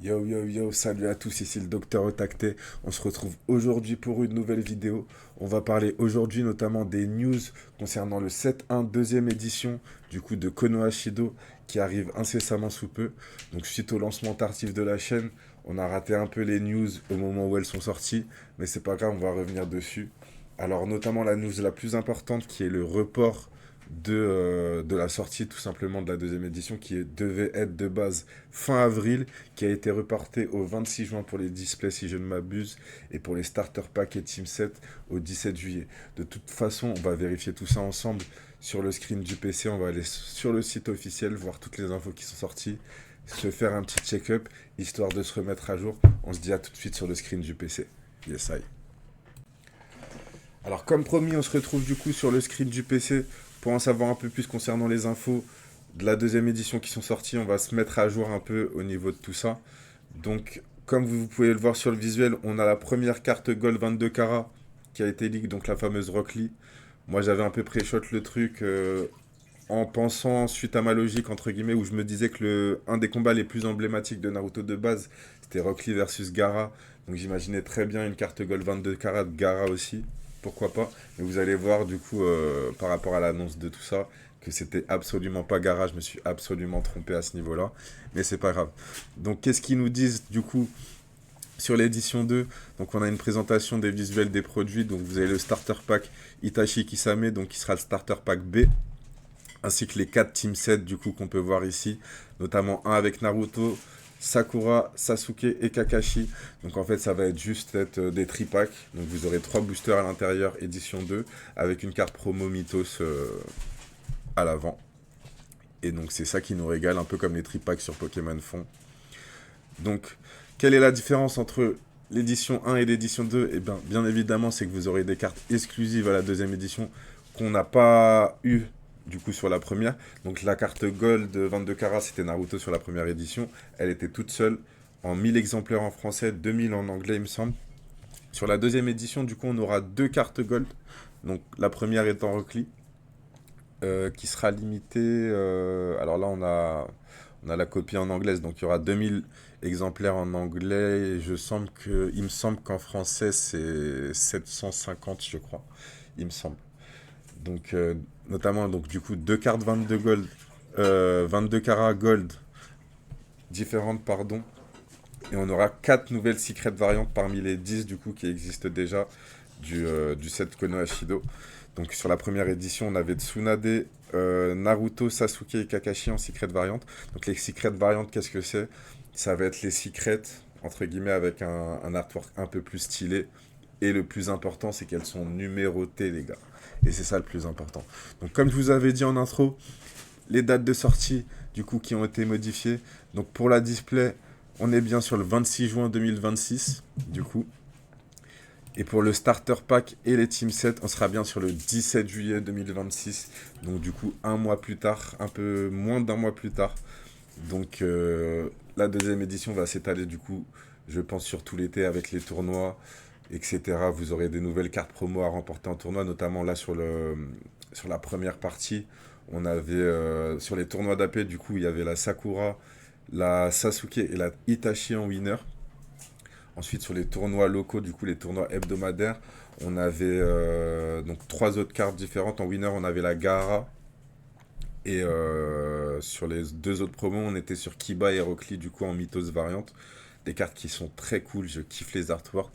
Yo yo yo, salut à tous, ici le docteur Otacté. On se retrouve aujourd'hui pour une nouvelle vidéo. On va parler aujourd'hui notamment des news concernant le 7-1 deuxième édition du coup de Konoha Shido qui arrive incessamment sous peu. Donc suite au lancement tardif de la chaîne, on a raté un peu les news au moment où elles sont sorties, mais c'est pas grave, on va revenir dessus. Alors notamment la news la plus importante qui est le report de la sortie tout simplement de la deuxième édition devait être de base fin avril, qui a été reporté au 26 juin pour les displays si je ne m'abuse, et pour les starter packs et team set au 17 juillet. De toute façon, on va vérifier tout ça ensemble sur le screen du PC, on va aller sur le site officiel, voir toutes les infos qui sont sorties, se faire un petit check-up, histoire de se remettre à jour. On se dit à tout de suite sur le screen du PC. Yes, I. Alors comme promis, on se retrouve du coup sur le screen du PC pour en savoir un peu plus concernant les infos de la deuxième édition qui sont sorties. On va se mettre à jour un peu au niveau de tout ça. Donc comme vous pouvez le voir sur le visuel, on a la première carte Gold 22 carats qui a été leak, donc la fameuse Rock Lee. Moi j'avais un peu pré-shot le truc en pensant suite à ma logique entre guillemets où je me disais que un des combats les plus emblématiques de Naruto de base c'était Rock Lee versus Gaara. Donc j'imaginais très bien une carte Gold 22 carats de Gaara aussi, pourquoi pas. Mais vous allez voir du coup par rapport à l'annonce de tout ça que c'était absolument pas Gaara, je me suis absolument trompé à ce niveau-là, mais c'est pas grave. Donc qu'est-ce qu'ils nous disent du coup sur l'édition 2? Donc on a une présentation des visuels des produits, donc vous avez le starter pack Itachi Kisame, donc qui sera le starter pack B, ainsi que les 4 team sets du coup qu'on peut voir ici, notamment un avec Naruto, Sakura, Sasuke et Kakashi. Donc en fait ça va être juste des tripacks. Donc vous aurez 3 boosters à l'intérieur, édition 2, avec une carte promo Mythos à l'avant. Et donc c'est ça qui nous régale, un peu comme les tripacks sur Pokémon font. Donc quelle est la différence entre l'édition 1 et l'édition 2? Eh bien évidemment c'est que vous aurez des cartes exclusives à la deuxième édition qu'on n'a pas eu du coup sur la première. Donc la carte Gold 22 carats, c'était Naruto sur la première édition. Elle était toute seule en 1000 exemplaires en français, 2000 en anglais il me semble. Sur la deuxième édition, du coup, on aura 2 cartes Gold. Donc la première étant Rock Lee, qui sera limitée. Alors là, on a la copie en anglaise, donc il y aura 2000 exemplaires en anglais. Il me semble qu'en français, c'est 750, je crois. Il me semble. Donc, notamment, donc, du coup, 2 cartes 22 gold, 22 carats gold différentes, pardon. Et on aura 4 nouvelles secret variantes parmi les 10 du coup qui existent déjà du set Konoha Shido. Donc sur la première édition, on avait Tsunade, Naruto, Sasuke et Kakashi en secret variante. Donc les secret variantes, qu'est-ce que c'est? Ça va être les secrets, entre guillemets, avec un artwork un peu plus stylé. Et le plus important, c'est qu'elles sont numérotées, les gars. Et c'est ça le plus important. Donc comme je vous avais dit en intro, les dates de sortie, du coup, qui ont été modifiées. Donc pour la display, on est bien sur le 26 juin 2026, du coup. Et pour le starter pack et les team sets, on sera bien sur le 17 juillet 2026. Donc du coup, un mois plus tard, un peu moins d'un mois plus tard. Donc la deuxième édition va s'étaler du coup, je pense, sur tout l'été avec les tournois, etc. Vous aurez des nouvelles cartes promo à remporter en tournoi, notamment là sur la première partie. On avait sur les tournois d'AP, du coup, il y avait la Sakura, la Sasuke et la Itachi en winner. Ensuite, sur les tournois locaux, du coup, les tournois hebdomadaires, on avait donc 3 autres cartes différentes. En winner, on avait la Gaara. Et sur les 2 autres promos, on était sur Kiba et Rock Lee, du coup, en Mythos variante. Des cartes qui sont très cool, je kiffe les artworks.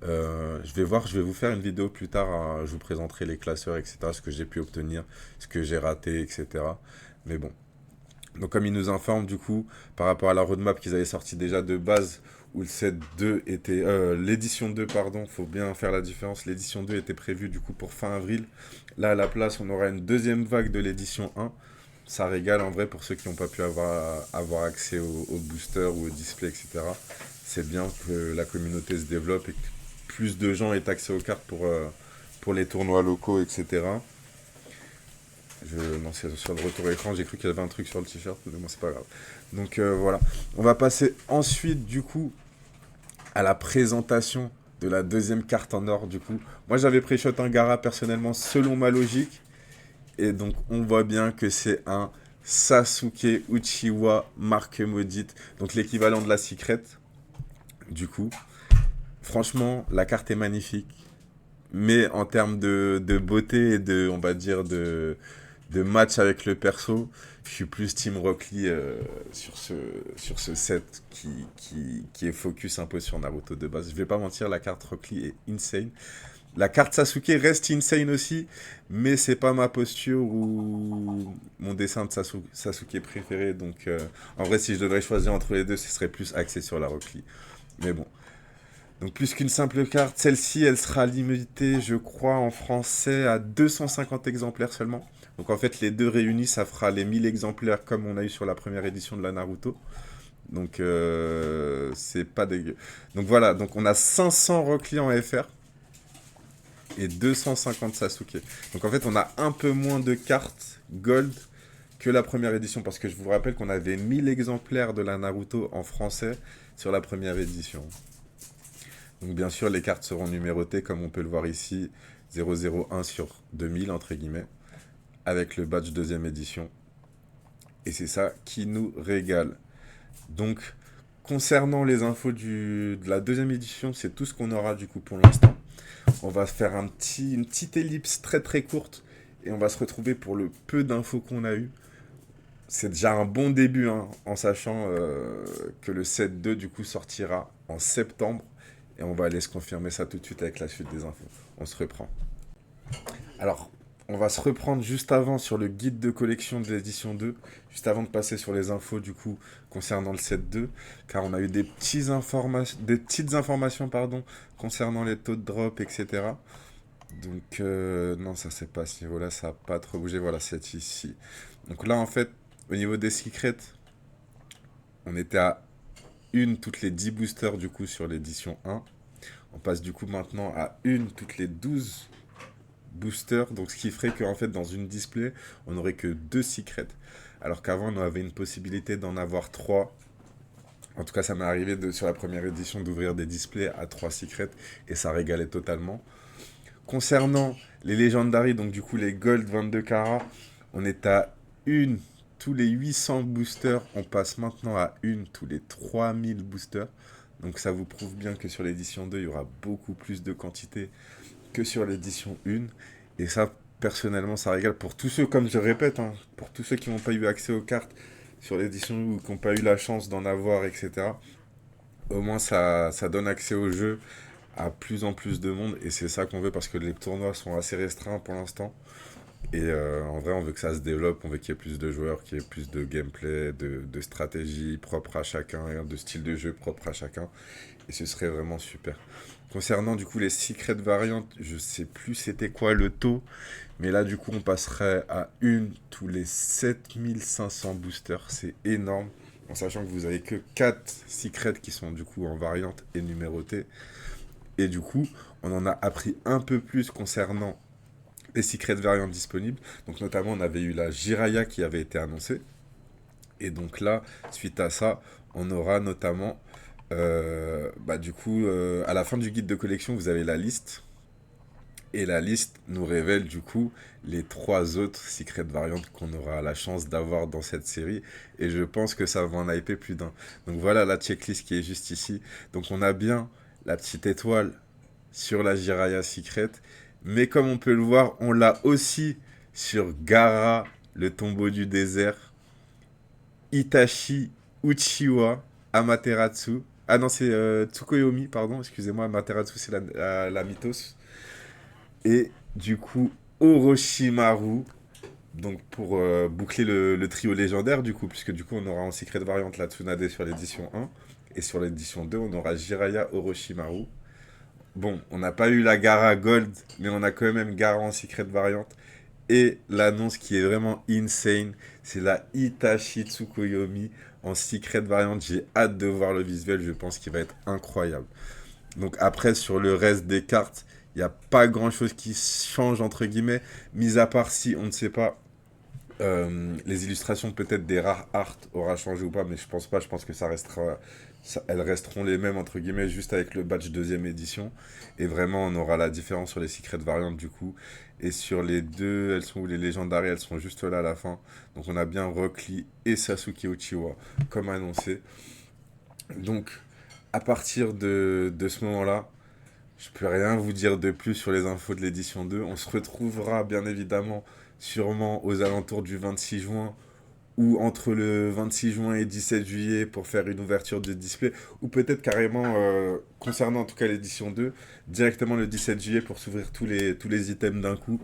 Je vais vous faire une vidéo plus tard, hein, je vous présenterai les classeurs, etc., ce que j'ai pu obtenir, ce que j'ai raté, etc. Mais bon. Donc comme ils nous informent du coup, par rapport à la roadmap qu'ils avaient sorti déjà de base, où le set 2 était... l'édition 2, pardon, faut bien faire la différence, l'édition 2 était prévue du coup pour fin avril. Là, à la place, on aura une deuxième vague de l'édition 1. Ça régale en vrai pour ceux qui n'ont pas pu avoir accès au booster ou au display, etc. C'est bien que la communauté se développe et que plus de gens aient accès aux cartes pour les tournois locaux, etc. Non, c'est sur le retour écran, j'ai cru qu'il y avait un truc sur le t-shirt, mais bon, c'est pas grave. Donc voilà. On va passer ensuite, du coup, à la présentation de la deuxième carte en or, du coup. Moi, j'avais pré-shot un Gaara, personnellement, selon ma logique. Et donc, on voit bien que c'est un Sasuke Uchiwa marque maudite, donc l'équivalent de la Secret. Du coup, franchement, la carte est magnifique, mais en termes de beauté et de, on va dire, de match avec le perso, je suis plus Team Rock Lee sur ce set qui est focus un peu sur Naruto de base. Je vais pas mentir, la carte Rock Lee est insane. La carte Sasuke reste insane aussi, mais c'est pas ma posture ou mon dessin de Sasuke préféré. Donc, en vrai, si je devrais choisir entre les deux, ce serait plus axé sur la Rock Lee. Mais bon. Donc, plus qu'une simple carte, celle-ci, elle sera limitée, je crois, en français à 250 exemplaires seulement. Donc, en fait, les deux réunis, ça fera les 1000 exemplaires comme on a eu sur la première édition de la Naruto. Donc, c'est pas dégueu. Donc, voilà. Donc, on a 500 Rock Lee en FR et 250 Sasuke. Donc en fait, on a un peu moins de cartes Gold que la première édition, parce que je vous rappelle qu'on avait 1000 exemplaires de la Naruto en français sur la première édition. Donc bien sûr, les cartes seront numérotées, comme on peut le voir ici, 001 sur 2000, entre guillemets, avec le badge deuxième édition. Et c'est ça qui nous régale. Donc, concernant les infos de la deuxième édition, c'est tout ce qu'on aura du coup pour l'instant. On va faire une petite ellipse très très courte et on va se retrouver pour le peu d'infos qu'on a eu. C'est déjà un bon début, hein, en sachant que le set 2 du coup sortira en septembre et on va aller se confirmer ça tout de suite avec la suite des infos. On se reprend. Alors, on va se reprendre juste avant sur le guide de collection de l'édition 2, juste avant de passer sur les infos du coup concernant le set 2, car on a eu des petites informations pardon, concernant les taux de drop, etc. Donc, non, ça c'est pas à ce niveau-là, ça n'a pas trop bougé, voilà, c'est ici. Donc là, en fait, au niveau des secrets, on était à une toutes les 10 boosters du coup sur l'édition 1. On passe du coup maintenant à une toutes les 12 boosters, donc ce qui ferait qu'en fait dans une display on n'aurait que 2 secrets, alors qu'avant on avait une possibilité d'en avoir 3. En tout cas ça m'est arrivé sur la première édition d'ouvrir des displays à 3 secrets et ça régalait totalement. Concernant les Legendary, donc du coup les Gold 22 carats, on est à une tous les 800 boosters, on passe maintenant à une tous les 3000 boosters, donc ça vous prouve bien que sur l'édition 2 il y aura beaucoup plus de quantité que sur l'édition 1. Et ça, personnellement, ça régale pour tous ceux, comme je répète, hein, pour tous ceux qui n'ont pas eu accès aux cartes sur l'édition 1 ou qui n'ont pas eu la chance d'en avoir, etc. Au moins, ça donne accès au jeu à plus en plus de monde. Et c'est ça qu'on veut parce que les tournois sont assez restreints pour l'instant. Et en vrai, on veut que ça se développe, on veut qu'il y ait plus de joueurs, qu'il y ait plus de gameplay, de stratégie propre à chacun, de style de jeu propre à chacun. Et ce serait vraiment super. Concernant du coup les secret variantes, je sais plus c'était quoi le taux, mais là du coup on passerait à une tous les 7500 boosters, c'est énorme, en sachant que vous avez que 4 secrets qui sont du coup en variante et numérotées. Et du coup, on en a appris un peu plus concernant les secret variantes disponibles. Donc notamment on avait eu la Jiraiya qui avait été annoncée. Et donc là, suite à ça, on aura notamment du coup, à la fin du guide de collection, vous avez la liste. Et la liste nous révèle du coup les 3 autres secret variantes qu'on aura la chance d'avoir dans cette série. Et je pense que ça va en hyper plus d'un. Donc voilà la checklist qui est juste ici. Donc on a bien la petite étoile sur la Jiraiya Secret. Mais comme on peut le voir, on l'a aussi sur Gaara, le tombeau du désert, Itachi, Uchiwa, Amaterasu. Ah non, c'est Tsukuyomi, pardon, excusez-moi, Amaterasu c'est la mythos. Et du coup, Orochimaru, donc pour boucler le trio légendaire du coup, puisque du coup on aura en secret variante la Tsunade sur l'édition 1, et sur l'édition 2 on aura Jiraiya Orochimaru. Bon, on n'a pas eu la Gaara Gold, mais on a quand même Gaara en secret variante. Et l'annonce qui est vraiment insane, c'est la Itachi Tsukuyomi en secret variante. J'ai hâte de voir le visuel, je pense qu'il va être incroyable. Donc après, sur le reste des cartes, il n'y a pas grand chose qui change, entre guillemets, mis à part si on ne sait pas Les illustrations peut-être des rares art aura changé ou pas, mais je pense pas, je pense que ça restera, elles resteront les mêmes entre guillemets, juste avec le badge deuxième édition. Et vraiment, on aura la différence sur les secret variantes du coup. Et sur les deux, elles sont où les légendaires, elles sont juste là à la fin. Donc on a bien Rock Lee et Sasuke Uchiwa, comme annoncé. Donc, à partir de ce moment-là, je peux rien vous dire de plus sur les infos de l'édition 2. On se retrouvera bien évidemment sûrement aux alentours du 26 juin ou entre le 26 juin et 17 juillet pour faire une ouverture de display, ou peut-être carrément, concernant en tout cas l'édition 2, directement le 17 juillet pour s'ouvrir tous les items d'un coup.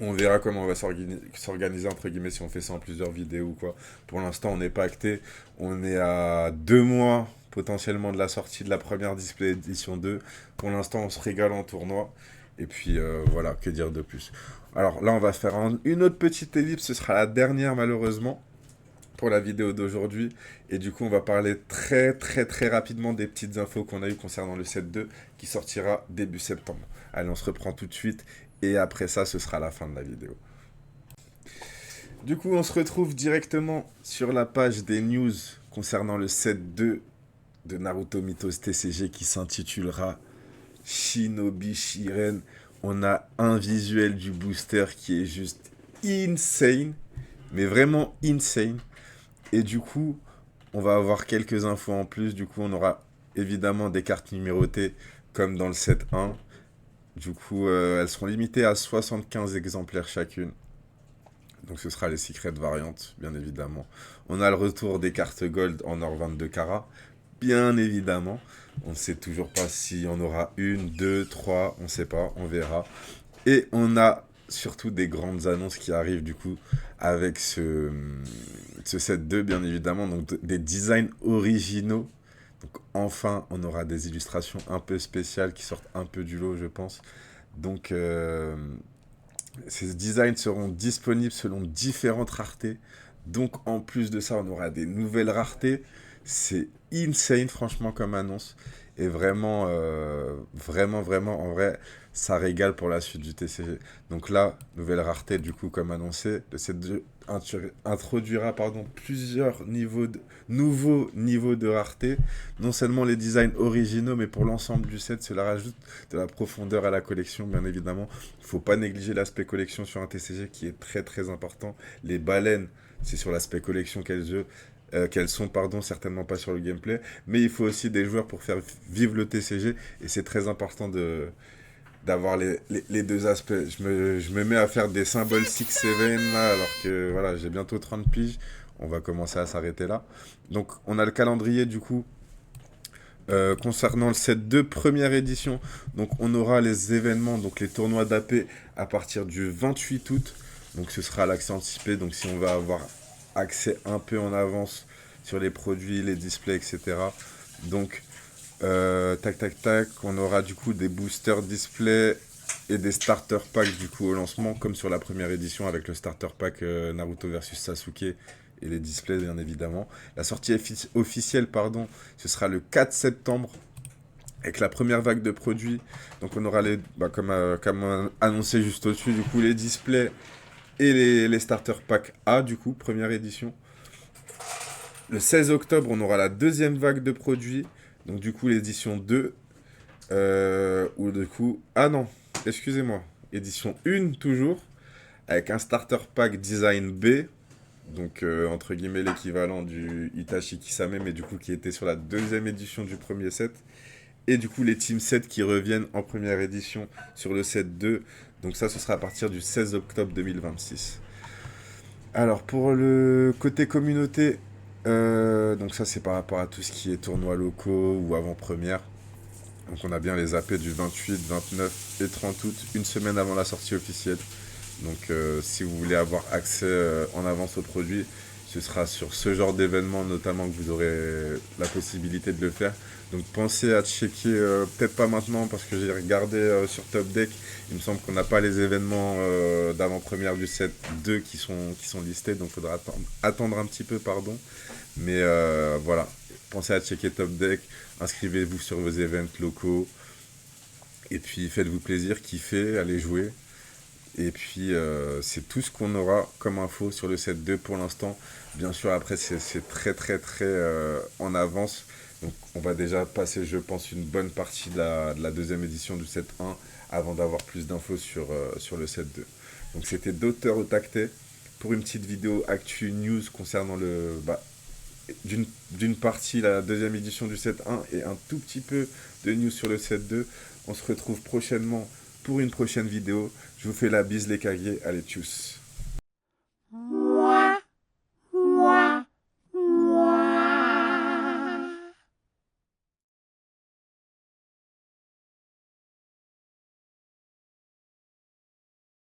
On verra comment on va s'organiser, entre guillemets, si on fait ça en plusieurs vidéos ou quoi. Pour l'instant, on n'est pas acté. On est à 2 mois potentiellement de la sortie de la première display édition 2. Pour l'instant, on se régale en tournoi. Et puis voilà, que dire de plus. Alors là, on va faire une autre petite ellipse. Ce sera la dernière, malheureusement, pour la vidéo d'aujourd'hui. Et du coup, on va parler très très très rapidement des petites infos qu'on a eues concernant le set 2 qui sortira début septembre. Allez, on se reprend tout de suite. Et après ça, ce sera la fin de la vidéo. Du coup, on se retrouve directement sur la page des news concernant le set 2 de Naruto Mythos TCG qui s'intitulera Shinobi Shiren. On a un visuel du booster qui est juste insane, mais vraiment insane. Et du coup, on va avoir quelques infos en plus. Du coup, on aura évidemment des cartes numérotées comme dans le set 1. Du coup, elles seront limitées à 75 exemplaires chacune. Donc ce sera les secret variantes, bien évidemment. On a le retour des cartes gold en or 22 carats, bien évidemment. On ne sait toujours pas si on aura une, deux, trois, on ne sait pas, on verra. Et on a surtout des grandes annonces qui arrivent du coup avec ce set 2, bien évidemment. Donc des designs originaux. Donc enfin, on aura des illustrations un peu spéciales qui sortent un peu du lot, je pense. Donc ces designs seront disponibles selon différentes raretés. Donc en plus de ça, on aura des nouvelles raretés. C'est insane franchement comme annonce. Et vraiment, vraiment, en vrai, ça régale pour la suite du TCG. Donc là, nouvelle rareté du coup comme annoncé. Le set 2 introduira plusieurs nouveaux niveaux de rareté. Non seulement les designs originaux, mais pour l'ensemble du set, cela rajoute de la profondeur à la collection, bien évidemment. Il ne faut pas négliger l'aspect collection sur un TCG qui est très très important. Les baleines, c'est sur l'aspect collection qu'elles sont, certainement pas sur le gameplay. Mais il faut aussi des joueurs pour faire vivre le TCG. Et c'est très important d'avoir les deux aspects. Je me mets à faire des symboles 6-7 là, alors que voilà, j'ai bientôt 30 piges. On va commencer à s'arrêter là. Donc on a le calendrier du coup. Concernant le set 2 première édition, donc on aura les événements, donc les tournois d'AP à partir du 28 août. Donc ce sera l'accès anticipé. Donc si on va avoir accès un peu en avance sur les produits, les displays, etc. Donc tac, on aura du coup des boosters display et des starter packs du coup au lancement, comme sur la première édition avec le starter pack Naruto versus Sasuke et les displays bien évidemment. La sortie officielle, ce sera le 4 septembre avec la première vague de produits. Donc on aura comme annoncé juste au-dessus, du coup les displays et les starter packs A du coup, première édition. Le 16 octobre, on aura la deuxième vague de produits. Donc du coup l'édition 2. Ou du coup... Ah non, excusez-moi. Édition 1 toujours. Avec un starter pack design B. Donc entre guillemets l'équivalent du Itachi Kisame. Mais du coup qui était sur la deuxième édition du premier set. Et du coup les Team 7 qui reviennent en première édition sur le set 2. Donc ça ce sera à partir du 16 octobre 2026. Alors pour le côté communauté... donc ça c'est par rapport à tout ce qui est tournois locaux ou avant-première. Donc on a bien les AP du 28, 29 et 30 août, une semaine avant la sortie officielle. Donc si vous voulez avoir accès en avance aux produits, ce sera sur ce genre d'événement notamment que vous aurez la possibilité de le faire. Donc pensez à checker, peut-être pas maintenant parce que j'ai regardé sur Top Deck, il me semble qu'on n'a pas les événements d'avant-première du set 2 qui sont listés, donc il faudra attendre un petit peu, pardon. Mais voilà, pensez à checker Top Deck, inscrivez-vous sur vos events locaux, et puis faites-vous plaisir, kiffez, allez jouer. Et puis, c'est tout ce qu'on aura comme info sur le set 2 pour l'instant. Bien sûr, après, c'est très, très, très en avance. Donc, on va déjà passer, je pense, une bonne partie de la deuxième édition du set 1 avant d'avoir plus d'infos sur le set 2. Donc, c'était Docteur Otakte pour une petite vidéo actu news concernant d'une partie la deuxième édition du set 1 et un tout petit peu de news sur le set 2. On se retrouve prochainement pour une prochaine vidéo. Je vous fais la bise les cahiers. Allez, tchuss.